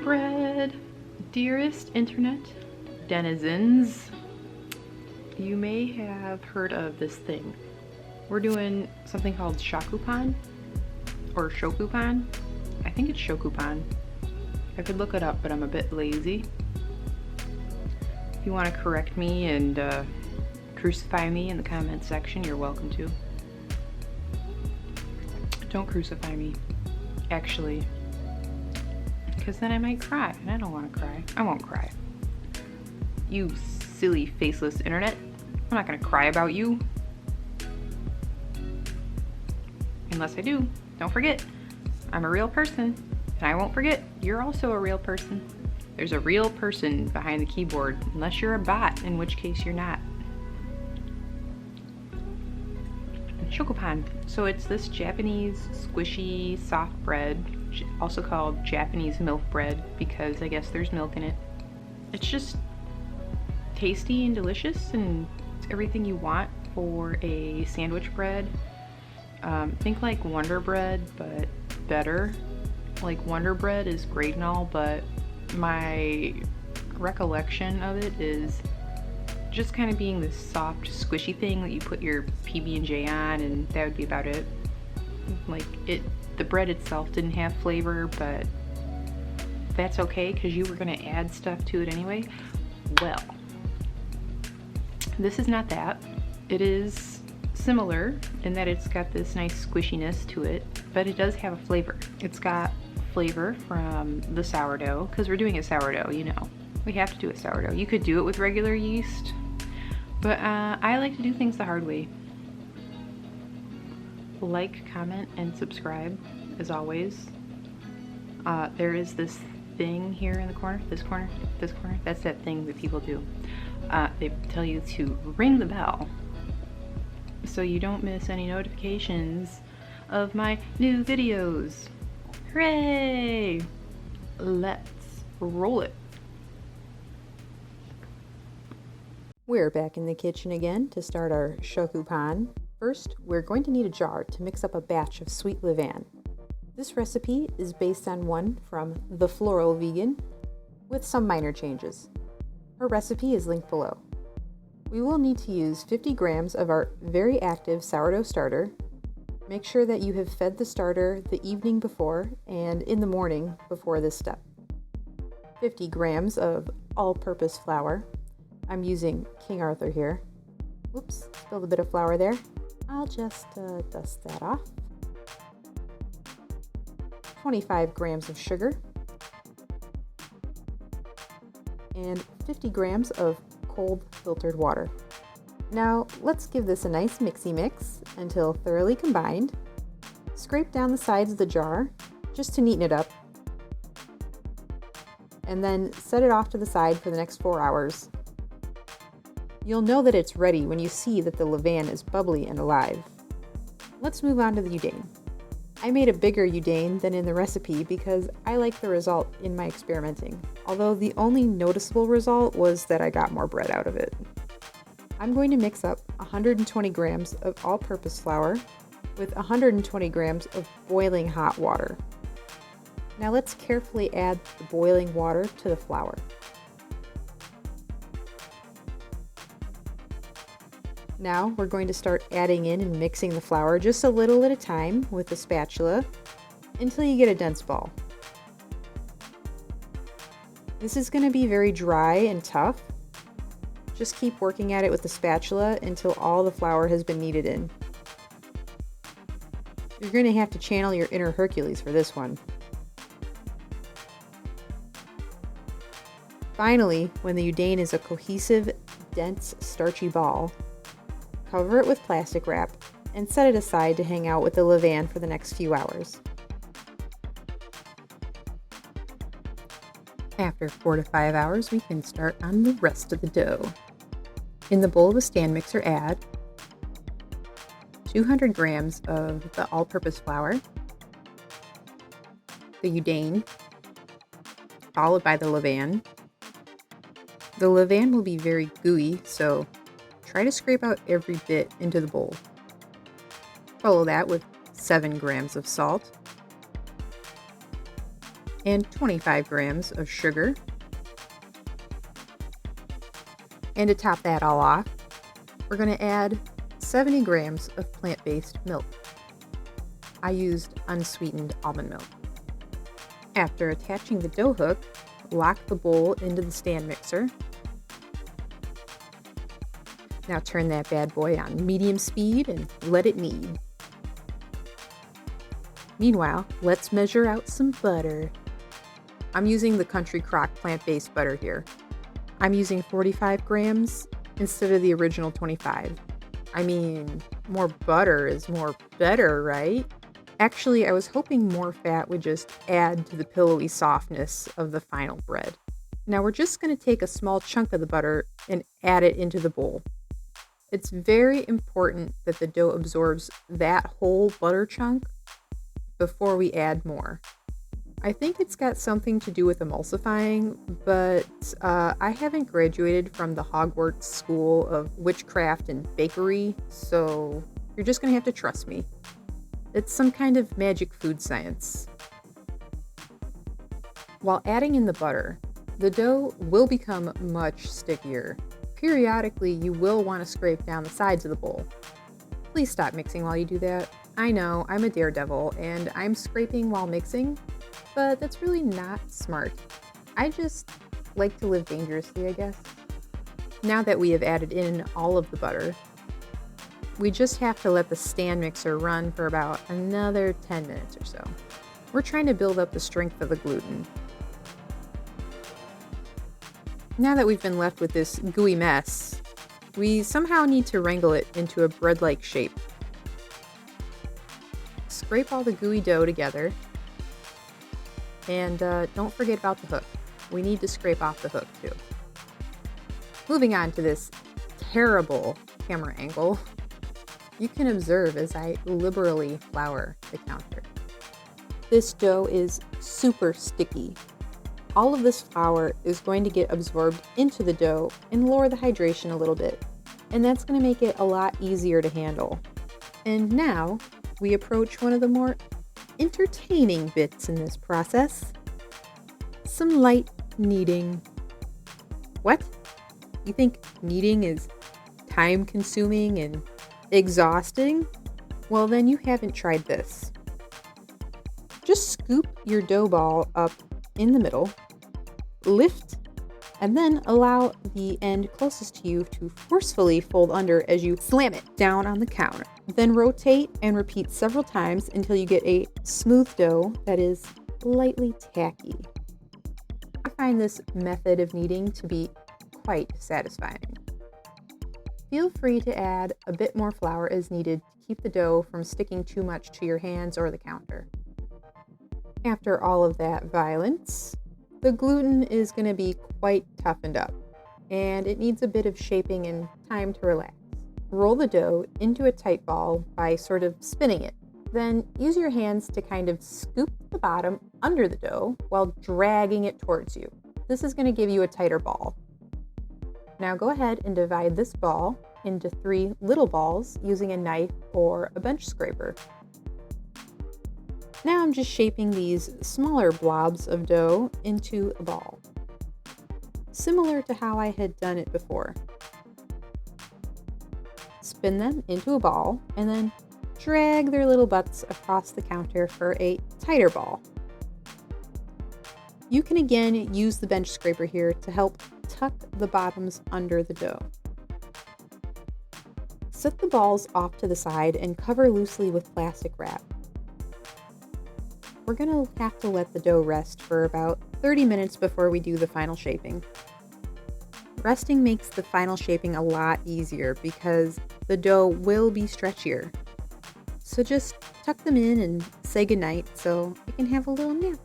bread. Dearest internet denizens, you may have heard of this thing. We're doing something called Shokupan or Shokupan. I think it's Shokupan. I could look it up, but I'm a bit lazy. If you want to correct me and crucify me in the comment section, you're welcome to. Don't crucify me, actually, because then I might cry, and I don't want to cry. I won't cry. You silly, faceless internet. I'm not going to cry about you. Unless I do. Don't forget, I'm a real person, and I won't forget, you're also a real person. There's a real person behind the keyboard, unless you're a bot, in which case you're not. Shokupan. So it's this Japanese squishy soft bread, also called Japanese milk bread because I guess there's milk in it. It's just tasty and delicious, and it's everything you want for a sandwich bread. Think like Wonder Bread, but better. Like Wonder Bread is great and all, but my recollection of it is just kind of being this soft, squishy thing that you put your PB&J on, and that would be about it. Like the bread itself didn't have flavor, but that's okay because you were gonna add stuff to it anyway. Well, this is not that. It is similar in that it's got this nice squishiness to it, but it does have a flavor. It's got flavor from the sourdough, because we're doing a sourdough, you know. We have to do a sourdough. You could do it with regular yeast, but I like to do things the hard way. Like, comment, and subscribe, as always. There is this thing here in the corner, this corner, this corner. That's that thing that people do. They tell you to ring the bell so you don't miss any notifications of my new videos. Hooray! Let's roll it. We're back in the kitchen again to start our shokupan. First, we're going to need a jar to mix up a batch of sweet levain. This recipe is based on one from the Floral Vegan with some minor changes. Her recipe is linked below. We will need to use 50 grams of our very active sourdough starter. Make sure that you have fed the starter the evening before and in the morning before this step. 50 grams of all-purpose flour. I'm using King Arthur here. Oops, spilled a bit of flour there. I'll just dust that off. 25 grams of sugar. And 50 grams of cold filtered water. Now let's give this a nice mixy mix until thoroughly combined. Scrape down the sides of the jar just to neaten it up, and then set it off to the side for the next 4 hours. You'll know that it's ready when you see that the levain is bubbly and alive. Let's move on to the udane. I made a bigger udane than in the recipe because I like the result in my experimenting, although the only noticeable result was that I got more bread out of it. I'm going to mix up 120 grams of all-purpose flour with 120 grams of boiling hot water. Now let's carefully add the boiling water to the flour. Now we're going to start adding in and mixing the flour just a little at a time with the spatula until you get a dense ball. This is going to be very dry and tough. Just keep working at it with the spatula until all the flour has been kneaded in. You're going to have to channel your inner Hercules for this one. Finally, when the udane is a cohesive, dense, starchy ball, cover it with plastic wrap and set it aside to hang out with the levain for the next few hours. After 4 to 5 hours, we can start on the rest of the dough. In the bowl of a stand mixer, add 200 grams of the all-purpose flour, the udane, followed by the levain. The levain will be very gooey, so try to scrape out every bit into the bowl. Follow that with 7 grams of salt, and 25 grams of sugar. And to top that all off, we're going to add 70 grams of plant-based milk. I used unsweetened almond milk. After attaching the dough hook, lock the bowl into the stand mixer. Now turn that bad boy on medium speed and let it knead. Meanwhile, let's measure out some butter. I'm using the Country Crock plant-based butter here. I'm using 45 grams instead of the original 25. I mean, more butter is more better, right? Actually, I was hoping more fat would just add to the pillowy softness of the final bread. Now we're just going to take a small chunk of the butter and add it into the bowl. It's very important that the dough absorbs that whole butter chunk before we add more. I think it's got something to do with emulsifying, but I haven't graduated from the Hogwarts School of Witchcraft and Bakery, so you're just going to have to trust me. It's some kind of magic food science. While adding in the butter, the dough will become much stickier. Periodically, you will want to scrape down the sides of the bowl. Please stop mixing while you do that. I know, I'm a daredevil, and I'm scraping while mixing, but that's really not smart. I just like to live dangerously, I guess. Now that we have added in all of the butter, we just have to let the stand mixer run for about another 10 minutes or so. We're trying to build up the strength of the gluten. Now that we've been left with this gooey mess, we somehow need to wrangle it into a bread-like shape. Scrape all the gooey dough together, and don't forget about the hook. We need to scrape off the hook too. Moving on to this terrible camera angle, you can observe as I liberally flour the counter. This dough is super sticky. All of this flour is going to get absorbed into the dough and lower the hydration a little bit, and that's going to make it a lot easier to handle. And now we approach one of the more entertaining bits in this process: some light kneading. What? You think kneading is time-consuming and exhausting? Well, then you haven't tried this. Just scoop your dough ball up in the middle, lift, and then allow the end closest to you to forcefully fold under as you slam it down on the counter. Then rotate and repeat several times until you get a smooth dough that is lightly tacky. I find this method of kneading to be quite satisfying. Feel free to add a bit more flour as needed to keep the dough from sticking too much to your hands or the counter. After all of that violence, the gluten is going to be quite toughened up, and it needs a bit of shaping and time to relax. Roll the dough into a tight ball by sort of spinning it. Then use your hands to kind of scoop the bottom under the dough while dragging it towards you. This is going to give you a tighter ball. Now go ahead and divide this ball into 3 little balls using a knife or a bench scraper. Now I'm just shaping these smaller blobs of dough into a ball, similar to how I had done it before. Spin them into a ball and then drag their little butts across the counter for a tighter ball. You can again use the bench scraper here to help tuck the bottoms under the dough. Set the balls off to the side and cover loosely with plastic wrap. We're going to have to let the dough rest for about 30 minutes before we do the final shaping. Resting makes the final shaping a lot easier because the dough will be stretchier. So just tuck them in and say goodnight so you can have a little nap.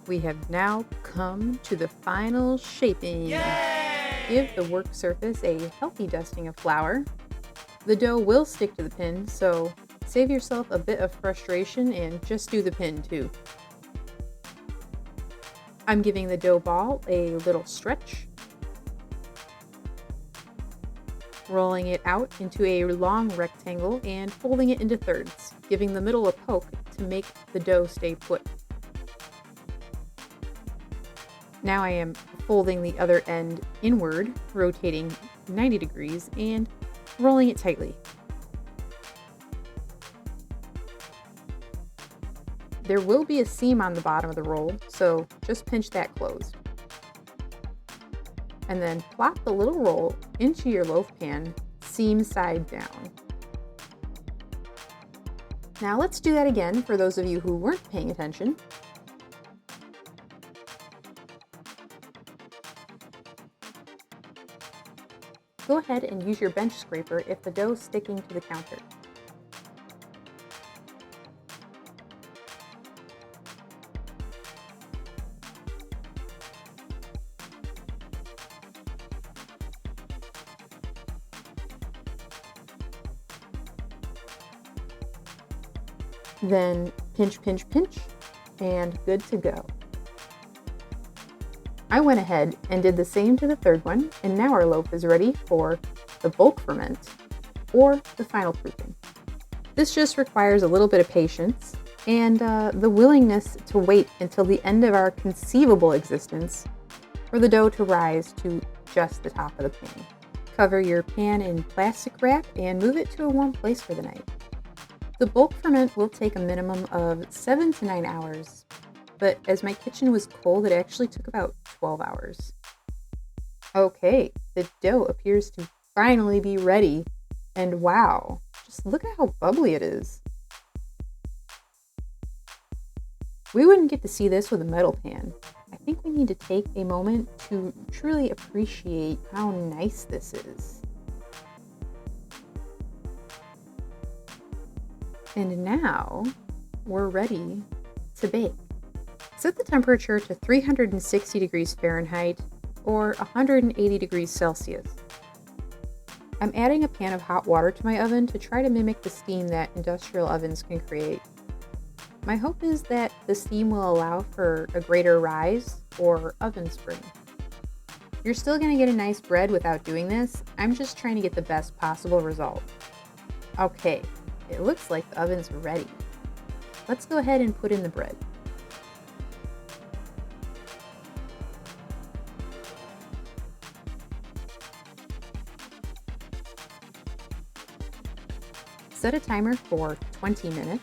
We have now come to the final shaping. Yay! Give the work surface a healthy dusting of flour. The dough will stick to the pin, so save yourself a bit of frustration and just do the pin too. I'm giving the dough ball a little stretch, rolling it out into a long rectangle and folding it into thirds, giving the middle a poke to make the dough stay put. Now I am folding the other end inward, rotating 90 degrees and rolling it tightly. There will be a seam on the bottom of the roll, so just pinch that closed. And then plop the little roll into your loaf pan, seam side down. Now let's do that again for those of you who weren't paying attention. Go ahead and use your bench scraper if the dough is sticking to the counter. Then pinch, pinch, pinch, and good to go. I went ahead and did the same to the third one, and now our loaf is ready for the bulk ferment, or the final proofing. This just requires a little bit of patience and the willingness to wait until the end of our conceivable existence for the dough to rise to just the top of the pan. Cover your pan in plastic wrap and move it to a warm place for the night. The bulk ferment will take a minimum of 7 to 9 hours, but as my kitchen was cold, it actually took about 12 hours. Okay, the dough appears to finally be ready, and wow, just look at how bubbly it is. We wouldn't get to see this with a metal pan. I think we need to take a moment to truly appreciate how nice this is. And now we're ready to bake. Set the temperature to 360 degrees Fahrenheit or 180 degrees Celsius. I'm adding a pan of hot water to my oven to try to mimic the steam that industrial ovens can create. My hope is that the steam will allow for a greater rise or oven spring. You're still going to get a nice bread without doing this. I'm just trying to get the best possible result. Okay, it looks like the oven's ready. Let's go ahead and put in the bread. Set a timer for 20 minutes.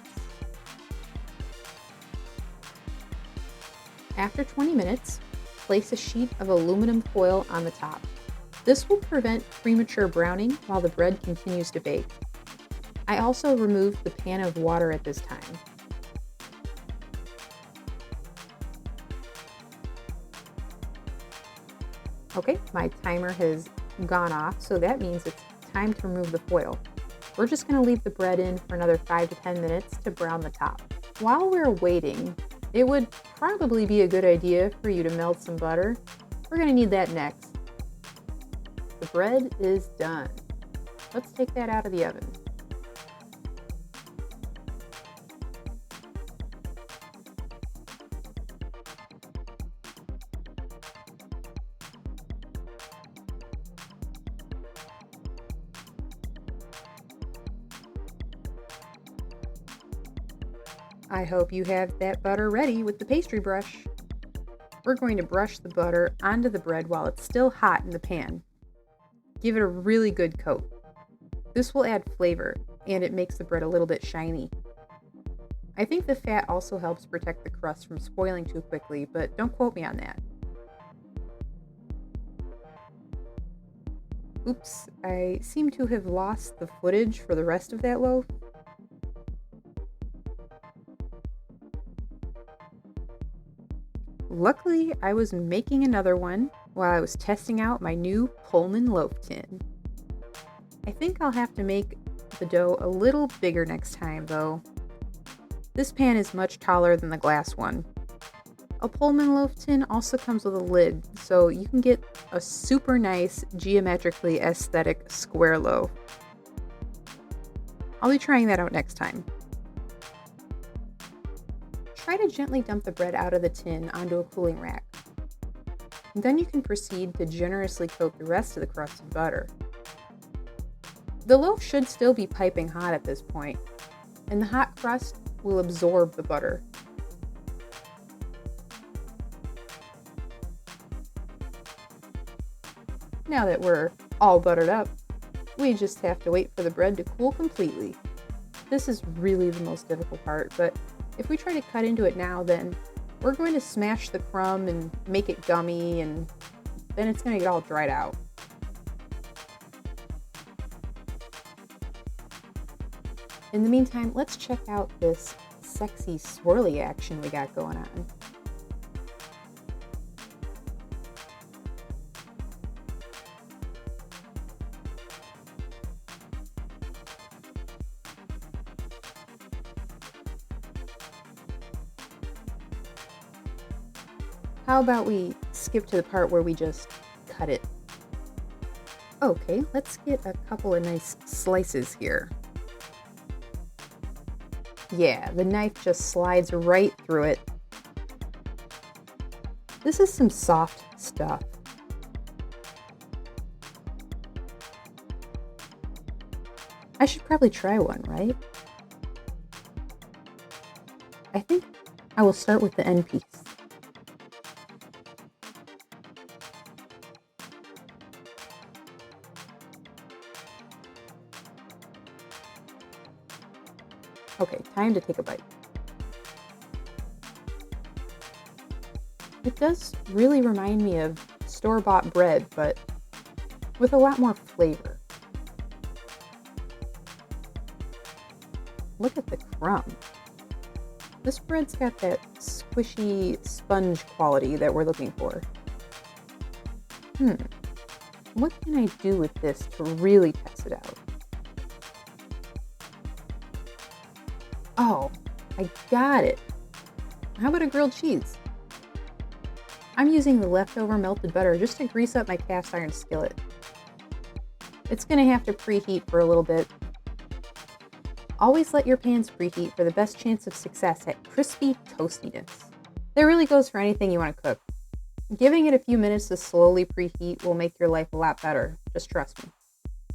After 20 minutes, place a sheet of aluminum foil on the top. This will prevent premature browning while the bread continues to bake. I also removed the pan of water at this time. Okay, my timer has gone off, so that means it's time to remove the foil. We're just going to leave the bread in for another 5 to 10 minutes to brown the top. While we're waiting, it would probably be a good idea for you to melt some butter. We're going to need that next. The bread is done. Let's take that out of the oven. I hope you have that butter ready with the pastry brush. We're going to brush the butter onto the bread while it's still hot in the pan. Give it a really good coat. This will add flavor, and it makes the bread a little bit shiny. I think the fat also helps protect the crust from spoiling too quickly, but don't quote me on that. Oops, I seem to have lost the footage for the rest of that loaf. Luckily, I was making another one while I was testing out my new Pullman loaf tin. I think I'll have to make the dough a little bigger next time though. This pan is much taller than the glass one. A Pullman loaf tin also comes with a lid, so you can get a super nice, geometrically aesthetic square loaf. I'll be trying that out next time. Try to gently dump the bread out of the tin onto a cooling rack. And then you can proceed to generously coat the rest of the crust in butter. The loaf should still be piping hot at this point, and the hot crust will absorb the butter. Now that we're all buttered up, we just have to wait for the bread to cool completely. This is really the most difficult part, but if we try to cut into it now, then we're going to smash the crumb and make it gummy, and then it's going to get all dried out. In the meantime, let's check out this sexy swirly action we got going on. How about we skip to the part where we just cut it? Okay, let's get a couple of nice slices here. Yeah, the knife just slides right through it. This is some soft stuff. I should probably try one, right? I think I will start with the end piece. Okay, time to take a bite. It does really remind me of store-bought bread, but with a lot more flavor. Look at the crumb. This bread's got that squishy sponge quality that we're looking for. What can I do with this to really test it out? Oh, I got it. How about a grilled cheese? I'm using the leftover melted butter just to grease up my cast iron skillet. It's going to have to preheat for a little bit. Always let your pans preheat for the best chance of success at crispy toastiness. That really goes for anything you want to cook. Giving it a few minutes to slowly preheat will make your life a lot better, just trust me.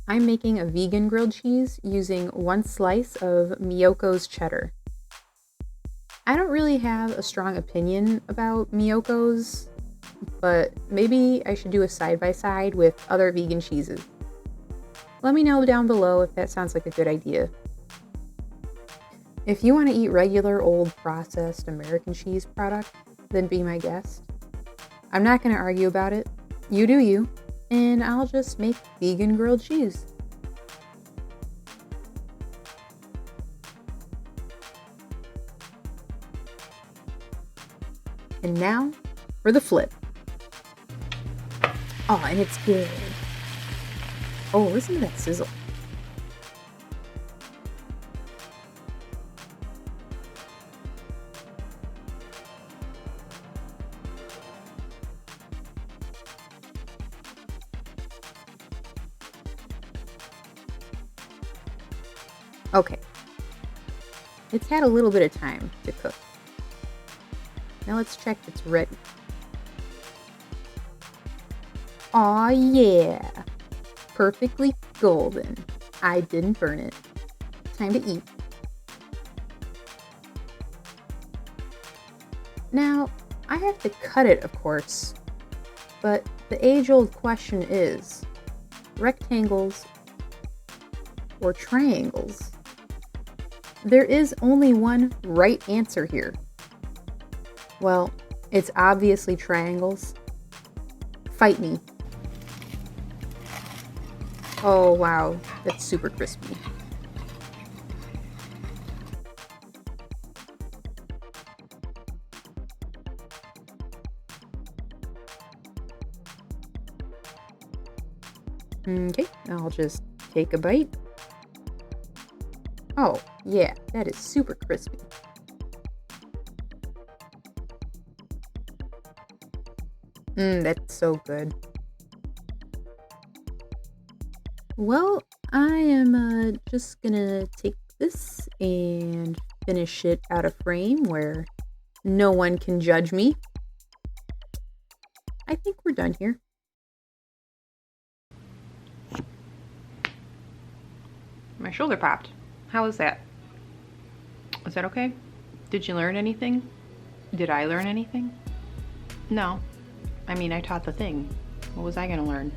I'm making a vegan grilled cheese using 1 slice of Miyoko's cheddar. I don't really have a strong opinion about Miyoko's, but maybe I should do a side-by-side with other vegan cheeses. Let me know down below if that sounds like a good idea. If you want to eat regular old processed American cheese product, then be my guest. I'm not going to argue about it. You do you. And I'll just make vegan grilled cheese. And now for the flip. Oh, and it's good. Oh, listen to that sizzle. Okay, it's had a little bit of time to cook. Now let's check if it's ready. Aw, yeah, perfectly golden. I didn't burn it. Time to eat. Now, I have to cut it, of course, but the age-old question is, rectangles or triangles? There is only one right answer here. Well, it's obviously triangles. Fight me. Oh wow, that's super crispy. Okay, I'll just take a bite. Oh, yeah, that is super crispy. That's so good. Well, I am just gonna take this and finish it out of frame where no one can judge me. I think we're done here. My shoulder popped. How was that? Is that okay? Did you learn anything? Did I learn anything? No. I mean, I taught the thing. What was I gonna learn?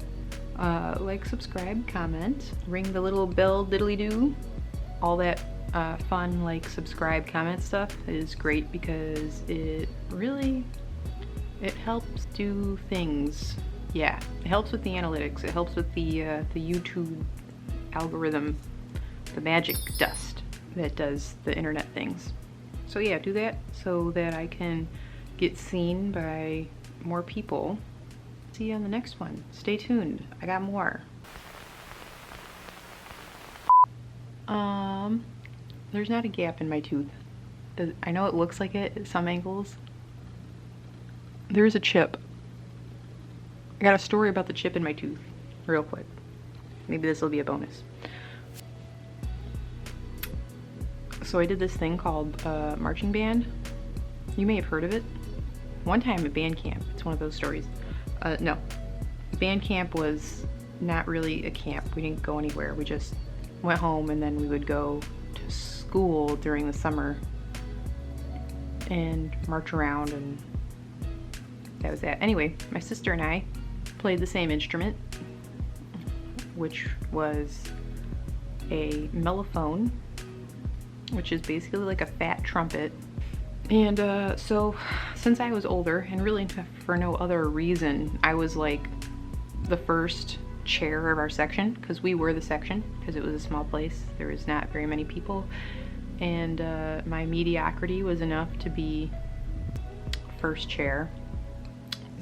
Like, subscribe, comment, ring the little bell diddly-doo. All that fun, like, subscribe, comment stuff is great because it helps do things. Yeah, it helps with the analytics. It helps with the YouTube algorithm, the magic dust that does the internet things. So yeah, do that so that I can get seen by more people. See you on the next one. Stay tuned. I got more. There's not a gap in my tooth. I know it looks like it at some angles. There's a chip. I got a story about the chip in my tooth, real quick. Maybe this will be a bonus. So I did this thing called marching band. You may have heard of it. One time at band camp, it's one of those stories. No, band camp was not really a camp. We didn't go anywhere. We just went home and then we would go to school during the summer and march around, and that was that. Anyway, my sister and I played the same instrument, which was a mellophone, which is basically like a fat trumpet. And so since I was older, and really for no other reason, I was like the first chair of our section, because we were the section, because it was a small place. There was not very many people, and my mediocrity was enough to be first chair.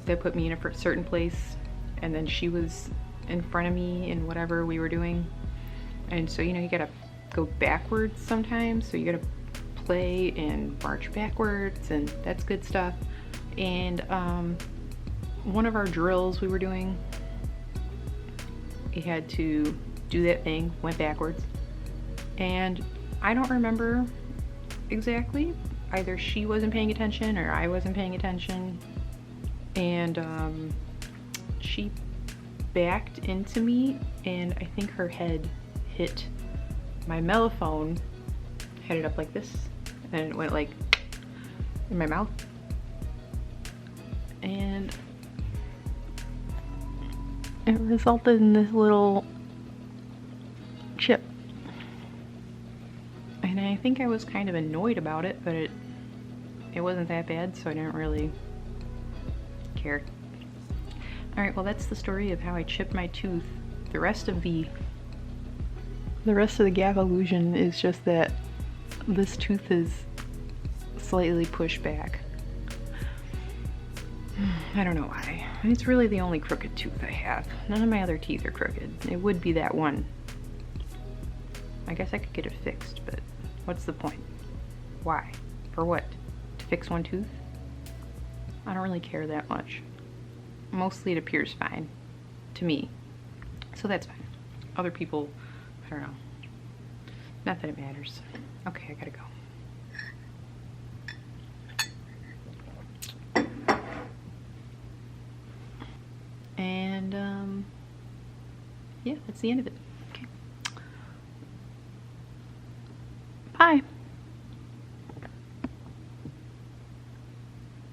They put me in a certain place, and then she was in front of me in whatever we were doing. And so, you know, you gotta go backwards sometimes, so you gotta play and march backwards, and that's good stuff. And one of our drills we were doing, we had to do that thing, went backwards, and I don't remember exactly. Either she wasn't paying attention or I wasn't paying attention, and she backed into me, and I think her head hit my mellophone, had it up like this, and it went like in my mouth, and it resulted in this little chip. And I think I was kind of annoyed about it, but it wasn't that bad, so I didn't really care. Alright, well, that's the story of how I chipped my tooth. The rest of the gap illusion is just that this tooth is slightly pushed back. I don't know why. It's really the only crooked tooth I have. None of my other teeth are crooked. It would be that one. I guess I could get it fixed, but what's the point? Why? For what? To fix one tooth? I don't really care that much. Mostly it appears fine to me, so that's fine. Other people, I don't know. Not that it matters. Okay, I gotta go. And yeah, that's the end of it.